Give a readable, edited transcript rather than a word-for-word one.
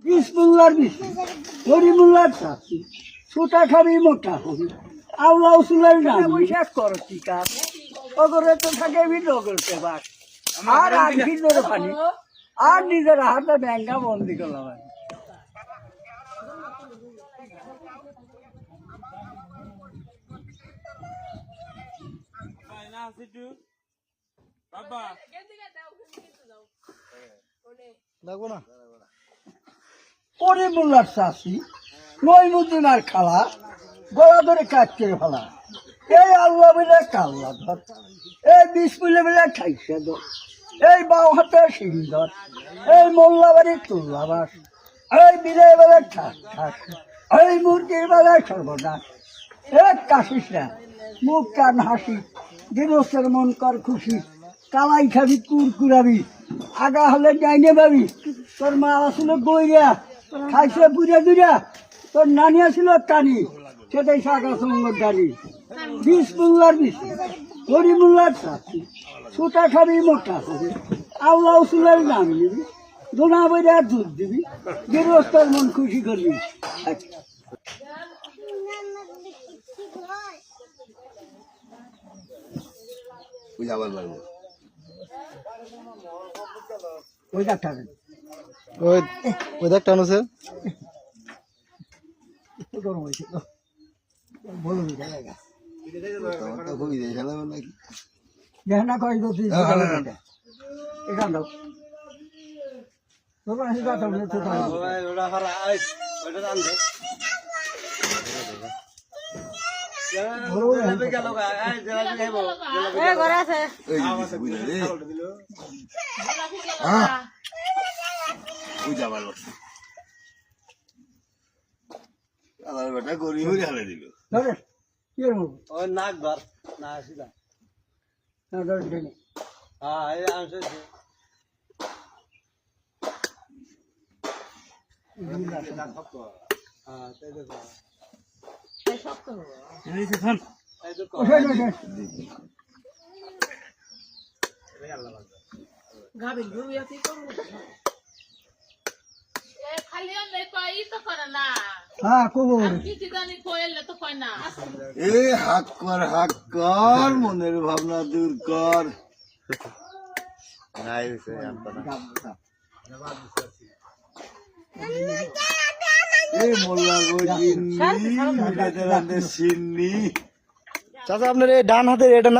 বিসমুল্লাহর বেশি হরিমুল্লার চাষি ছোটা খাবি মোটা হবি আল্লাহ উসুলের নাম বৈশাখ কর কি কাজ অগরে তো থাকে বিদ্রোহতে বাস আর আর ভিতরে পানি আর নিজের হাতে ব্যাংকা বন্দি করলাম হরিমুল্লার চাষি নইমুদ্দিনার খালা গলা ধরে কাজ করে ফেলা এই আল্লাহ বলে কাল্লা ধর এই বিসমিল্লাহ বলে খাইছে ধর এই বাউ হাতে সিঁড়ি ধর এই মোল্লাবাড়ির তুল্লাবাস এই বিলে বেলা ঠাস ঠাস এই মুরগির বেলায় সর্বনাশ এক কাশিস না মুখ কান হাসি গৃহস্থের মন কর খুশি কালাই খাবি কুরকুরাবি আগা হলে যাইনে পাবি তোর মা আসলে বইয়া খাইছে বুড়ে দুড়া তোর নানি আসিল টানি সেটাই শাখা সঙ্গর ডালি বিসমুল্লাহর বেশি হরিমুল্লার চাষি ছোটা খাবি মোটা খাবি আল্লাহ উসুলের নাম নিবি দোনা বইরা দুধ দিবি গৃহস্থর মন খুশি করবি ওই ডাক্তার ওই দেখ টান আছে গরম হয়েছে বলুন না কয় এখান নাক ধর না আসিলা হাক কর মনের ভাবনা দূর কর চাচা আপনার এই ডান হাতের এটার নাম